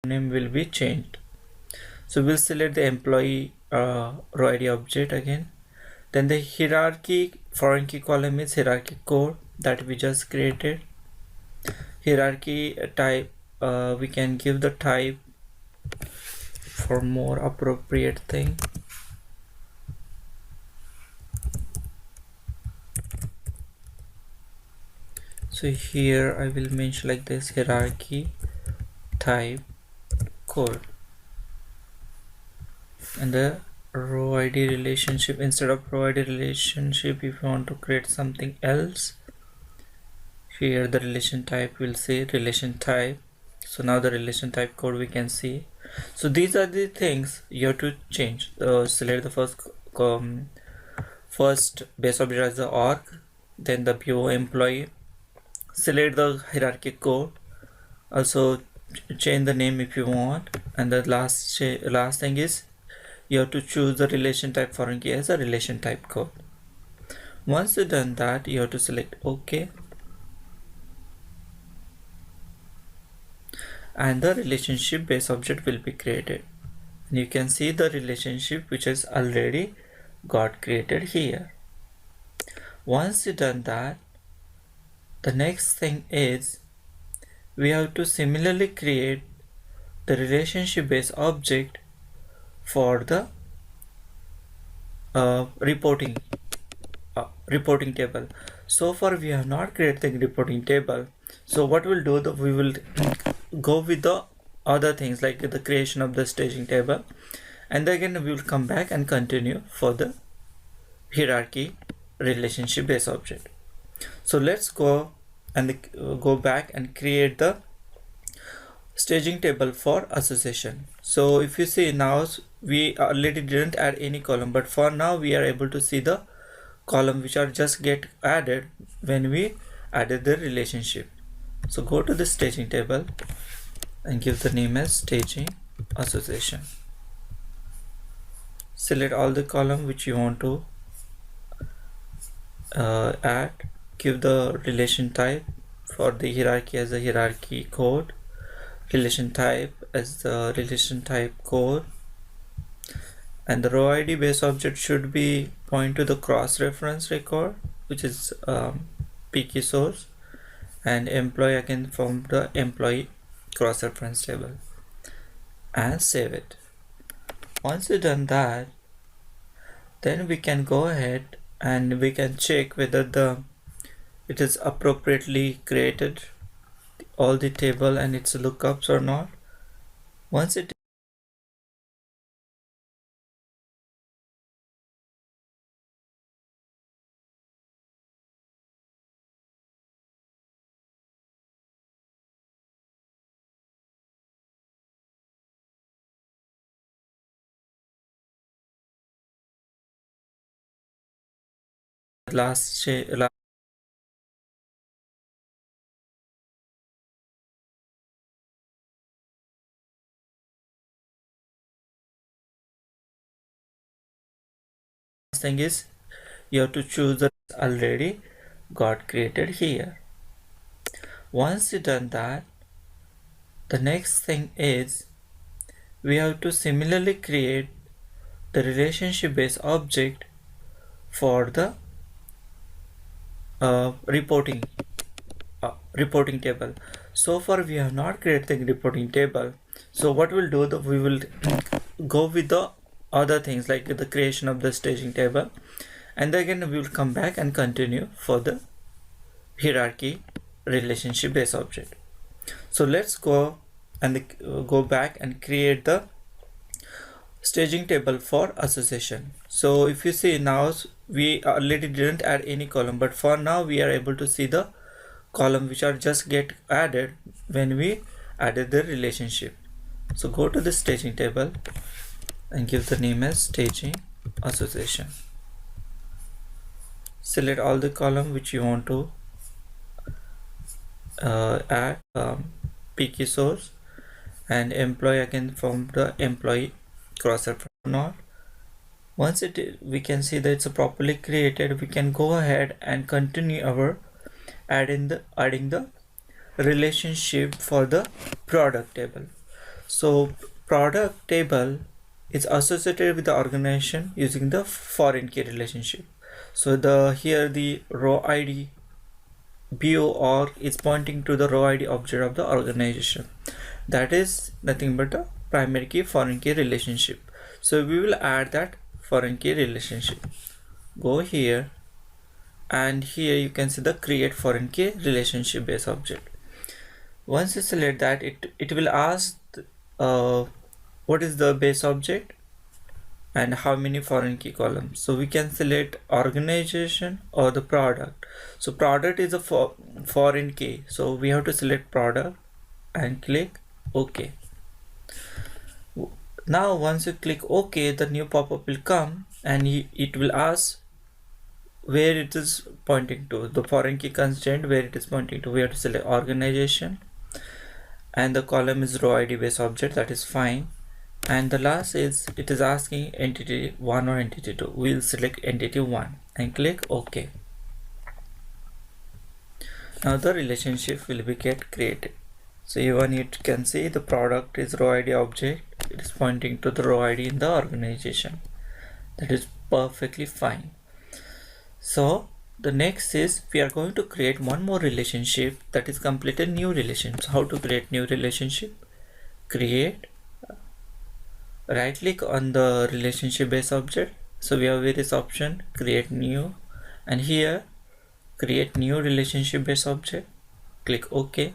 name will be changed. So we'll select the employee row ID object again. Then the hierarchy foreign key column is hierarchy code that we just created. Hierarchy type, we can give the type for more appropriate thing. So here I will mention like this: hierarchy type code, and the row ID relationship, instead of row ID relationship, if you want to create something else, here the relation type will say relation type. So now the relation type code we can see. So these are the things you have to change. Select the first base object as the org, then the PO employee, select the hierarchy code, also change the name if you want, and the last thing is you have to choose the relation type foreign key as a relation type code. Once you've done that, you have to select OK, and the relationship base object will be created, and you can see the relationship which has already got created here. Once you've done that, the next thing is we have to similarly create the relationship base object for the reporting table. So far we have not created the reporting table. So what we'll do, we will go with the other things like the creation of the staging table, and again we will come back and continue for the hierarchy relationship base object. So let's go back and create the staging table for association. So if you see, now we already didn't add any column, but for now we are able to see the column which are just get added when we added the relationship. So go to the staging table and give the name as staging association. Select all the column which you want to add. Give the relation type for the hierarchy as a hierarchy code, relation type as the relation type code, and the row ID base object should be point to the cross reference record, which is PK source, and employee again from the employee cross reference table, and save it. Once you've done that, then we can go ahead and we can check whether it is appropriately created all the table and its lookups or not. Once it last thing is you have to choose the already got created here. Once you've done that, the next thing is we have to similarly create the relationship base object for the reporting table. So far we have not created the reporting table. So what we'll do, we will go with the other things like the creation of the staging table, and again we will come back and continue for the hierarchy relationship base object. So let's go back and create the staging table for association. So if you see, now we already didn't add any column, but for now we are able to see the column which are just get added when we added the relationship. So go to the staging table and give the name as staging association. Select all the column which you want to add, PK source, and employee again from the employee cross reference not. Once we can see that it's properly created, we can go ahead and continue our adding the relationship for the product table. So product table is associated with the organization using the foreign key relationship. So here the row ID BOR is pointing to the row ID object of the organization. That is nothing but a primary key foreign key relationship. So we will add that foreign key relationship. Go here, and here you can see the create foreign key relationship base object. Once you select that, it will ask what is the base object and how many foreign key columns. So we can select organization or the product. So product is a foreign key, so we have to select product and click OK. Now once you click OK, the new pop-up will come and it will ask where it is pointing to, the foreign key constraint where it is pointing to. We have to select organization, and the column is row ID base object, that is fine. And the last is, it is asking entity 1 or entity 2. We'll select entity 1 and click OK. Now the relationship will be get created. So even you can see the product is row ID object, it is pointing to the row ID in the organization. That is perfectly fine. So the next is we are going to create one more relationship, that is completely new relationship. So how to create new relationship? Create, right click on the relationship base object. So we have various options, create new, and here create new relationship base object, click OK.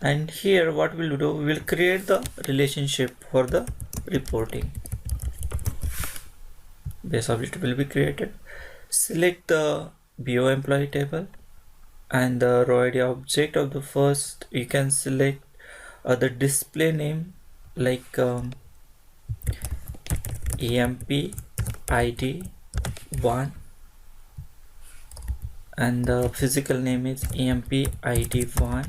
And here what we'll do, we will create the relationship for the reporting. Base object will be created. Select the BO employee table, and the row ID object of the first, you can select the display name like EMP ID 1, and the physical name is EMP ID 1.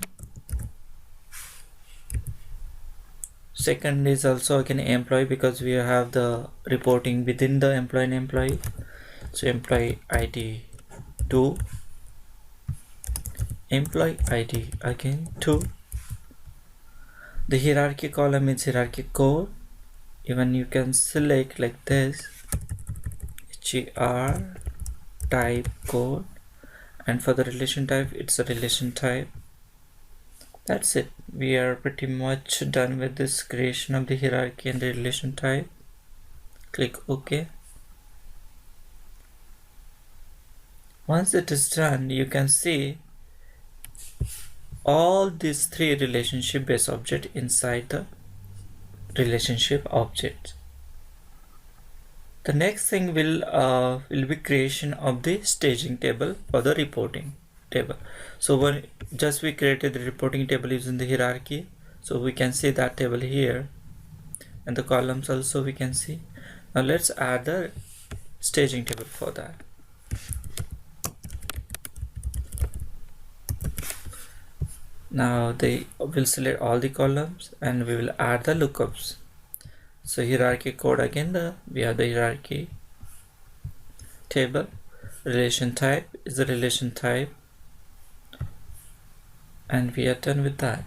Second is also again employee, because we have the reporting within the employee and employee. So employee ID 2, employee ID again 2. The hierarchy column is hierarchy code. Even you can select like this, HER type code, and for the relation type it's a relation type. That's it. We are pretty much done with this creation of the hierarchy and the relation type. Click OK. Once it is done, you can see all these three relationship based objects inside the relationship object. The next thing will be creation of the staging table for the reporting table. So when just we created the reporting table using the hierarchy, so we can see that table here, and the columns also we can see. Now let's add the staging table for that. Now they will select all the columns and we will add the lookups. So hierarchy code again, we have the hierarchy table. Relation type is the relation type, and we are done with that.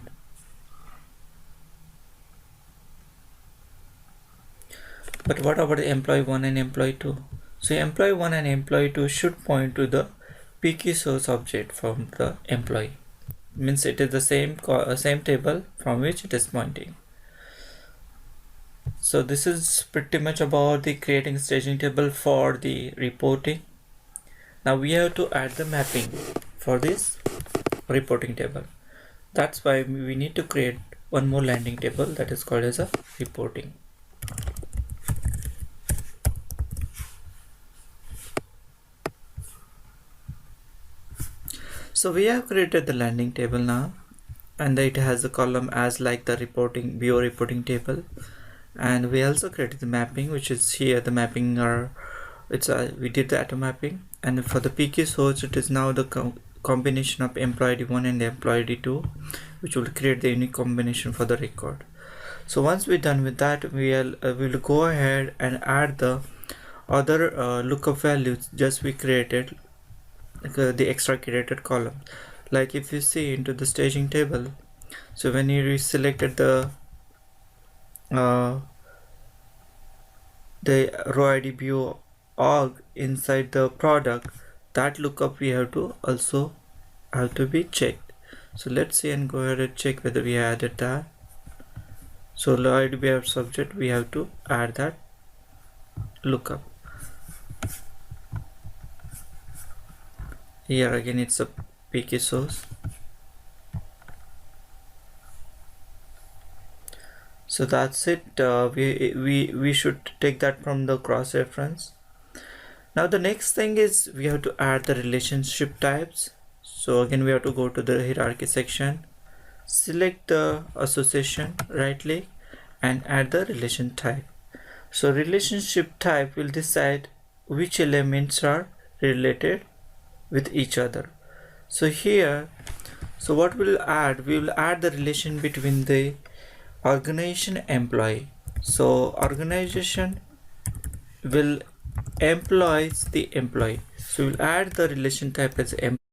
But what about the employee 1 and employee 2? So employee 1 and employee 2 should point to the PK source object from the employee. Means it is the same table from which it is pointing. So this is pretty much about the creating staging table for the reporting. Now we have to add the mapping for this reporting table. That's why we need to create one more landing table, that is called as a reporting. So we have created the landing table now, and it has a column as like the reporting BO reporting table, and we also created the mapping, which is here. The mapping are we did the auto mapping, and for the PK source it is now the combination of employee 1 and employee 2, which will create the unique combination for the record. So once we're done with that, we'll go ahead and add the other lookup values just we created, the extra created column. Like if you see into the staging table, so when you selected the uh, the row id view org inside the product, that lookup we have to also have to be checked. So let's see and go ahead and check whether we added that. So row id we have subject, we have to add that lookup. Here again it's a pk source. So that's it. We should take that from the cross reference. Now the next thing is we have to add the relationship types. So again we have to go to the hierarchy section, select the association, right click and add the relation type. So relationship type will decide which elements are related with each other. So here, so what we'll add, we will add the relation between the organization employee. So organization will employs the employee, so we'll add the relation type as employee.